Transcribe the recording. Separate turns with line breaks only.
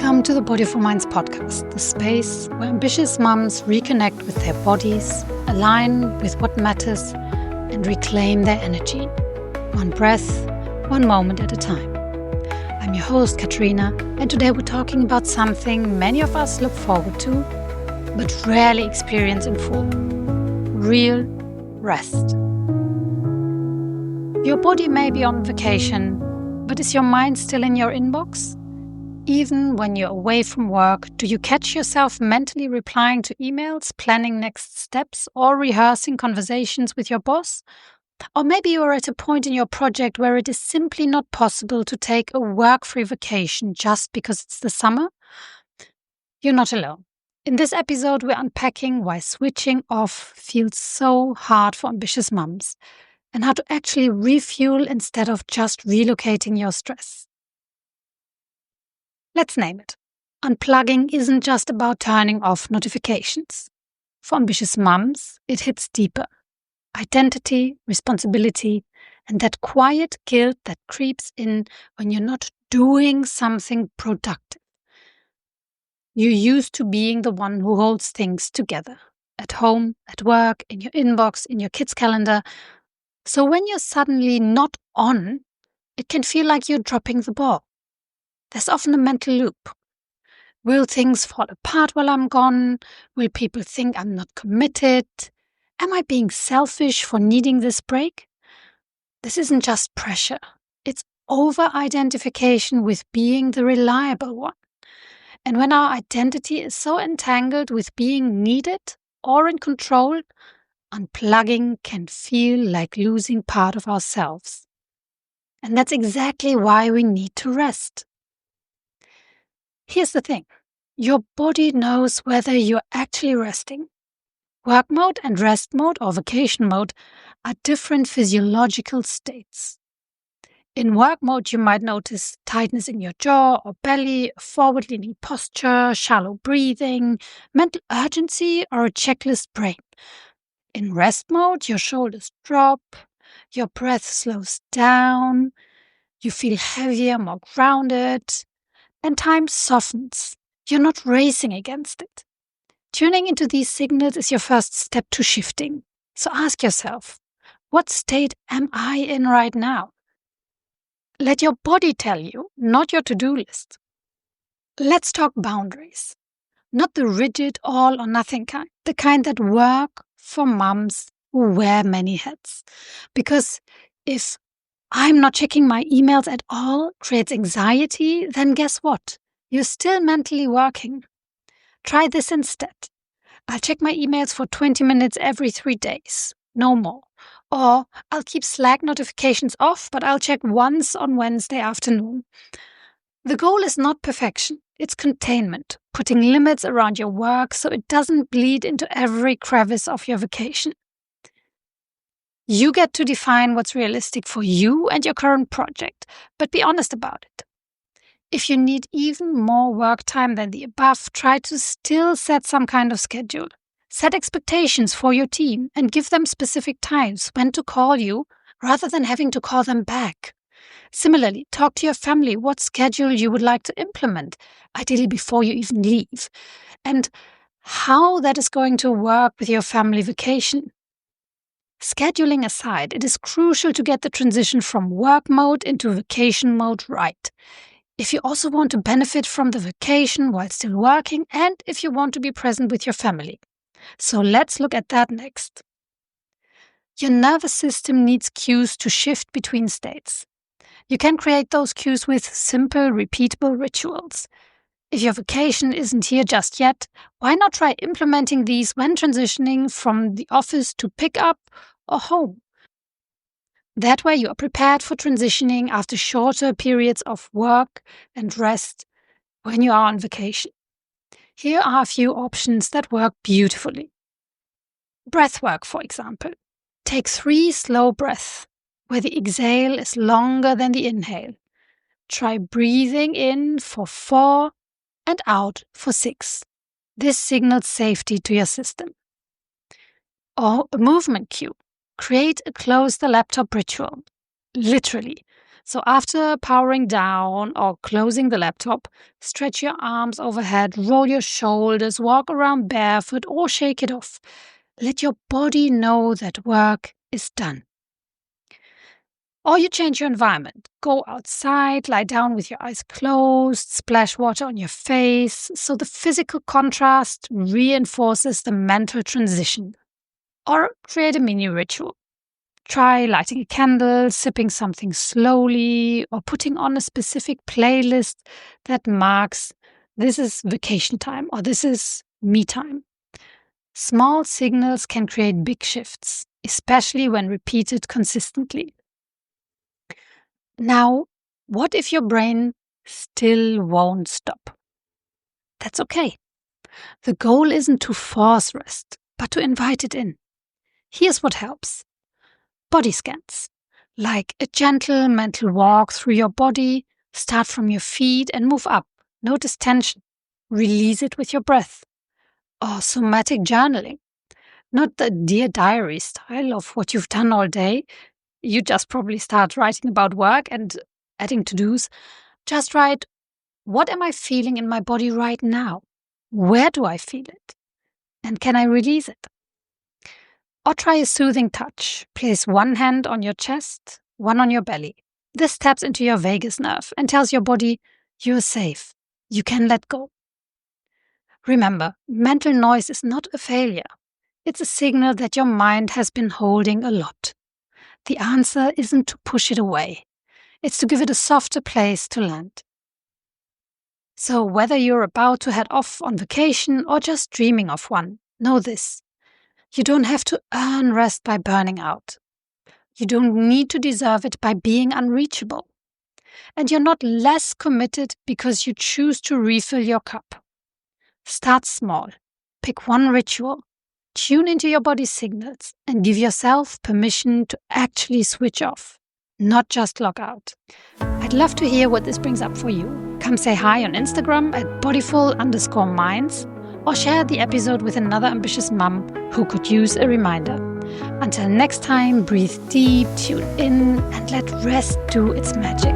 Welcome to the Body for Minds podcast, the space where ambitious mums reconnect with their bodies, align with what matters, and reclaim their energy. One breath, one moment at a time. I'm your host, Katrina, and today we're talking about something many of us look forward to, but rarely experience in full. Real rest. Your body may be on vacation, but is your mind still in your inbox? Even when you're away from work, do you catch yourself mentally replying to emails, planning next steps, or rehearsing conversations with your boss? Or maybe you're at a point in your project where it is simply not possible to take a work-free vacation just because it's the summer? You're not alone. In this episode, we're unpacking why switching off feels so hard for ambitious mums, and how to actually refuel instead of just relocating your stress. Let's name it. Unplugging isn't just about turning off notifications. For ambitious mums, it hits deeper. Identity, responsibility, and that quiet guilt that creeps in when you're not doing something productive. You're used to being the one who holds things together. At home, at work, in your inbox, in your kids' calendar. So when you're suddenly not on, it can feel like you're dropping the ball. There's often a mental loop. Will things fall apart while I'm gone? Will people think I'm not committed? Am I being selfish for needing this break? This isn't just pressure. It's over-identification with being the reliable one. And when our identity is so entangled with being needed or in control, unplugging can feel like losing part of ourselves. And that's exactly why we need to rest. Here's the thing. Your body knows whether you're actually resting. Work mode and rest mode or vacation mode are different physiological states. In work mode, you might notice tightness in your jaw or belly, forward-leaning posture, shallow breathing, mental urgency, or a checklist brain. In rest mode, your shoulders drop, your breath slows down, you feel heavier, more grounded, and time softens. You're not racing against it. Tuning into these signals is your first step to shifting. So ask yourself, what state am I in right now? Let your body tell you, not your to-do list. Let's talk boundaries. Not the rigid all or nothing kind, the kind that work for mums who wear many hats. Because if I'm not checking my emails at all creates anxiety, then guess what? You're still mentally working. Try this instead. I'll check my emails for 20 minutes every 3 days, no more. Or I'll keep Slack notifications off, but I'll check once on Wednesday afternoon. The goal is not perfection, it's containment, putting limits around your work so it doesn't bleed into every crevice of your vacation. You get to define what's realistic for you and your current project, but be honest about it. If you need even more work time than the above, try to still set some kind of schedule. Set expectations for your team and give them specific times when to call you rather than having to call them back. Similarly, talk to your family what schedule you would like to implement, ideally before you even leave, and how that is going to work with your family vacation. Scheduling aside, it is crucial to get the transition from work mode into vacation mode right. If you also want to benefit from the vacation while still working, and if you want to be present with your family. So let's look at that next. Your nervous system needs cues to shift between states. You can create those cues with simple, repeatable rituals. If your vacation isn't here just yet, why not try implementing these when transitioning from the office to pick up or home? That way you are prepared for transitioning after shorter periods of work and rest when you are on vacation. Here are a few options that work beautifully. Breath work, for example. Take 3 slow breaths, where the exhale is longer than the inhale. Try breathing in for 4 and out for 6. This signals safety to your system. Or a movement cue. Create a close the laptop ritual. Literally, So after powering down or closing the laptop, stretch your arms overhead, roll your shoulders, walk around barefoot, or shake it off. Let your body know that work is done. Or you change your environment. Go outside, lie down with your eyes closed, splash water on your face, so the physical contrast reinforces the mental transition. Or create a mini ritual. Try lighting a candle, sipping something slowly, or putting on a specific playlist that marks this is vacation time or this is me time. Small signals can create big shifts, especially when repeated consistently. Now, what if your brain still won't stop? That's okay. The goal isn't to force rest, but to invite it in. Here's what helps. Body scans, like a gentle mental walk through your body. Start from your feet and move up. Notice tension. Release it with your breath. Or somatic journaling. Not the Dear Diary style of what you've done all day. You just probably start writing about work and adding to-dos. Just write, what am I feeling in my body right now? Where do I feel it? And can I release it? Or try a soothing touch. Place one hand on your chest, one on your belly. This taps into your vagus nerve and tells your body, you're safe. You can let go. Remember, mental noise is not a failure. It's a signal that your mind has been holding a lot. The answer isn't to push it away. It's to give it a softer place to land. So whether you're about to head off on vacation or just dreaming of one, know this. You don't have to earn rest by burning out. You don't need to deserve it by being unreachable. And you're not less committed because you choose to refill your cup. Start small. Pick one ritual. Tune into your body's signals and give yourself permission to actually switch off, not just log out. I'd love to hear what this brings up for you. Come say hi on Instagram at bodyful_minds or share the episode with another ambitious mum who could use a reminder. Until next time, breathe deep, tune in, and let rest do its magic.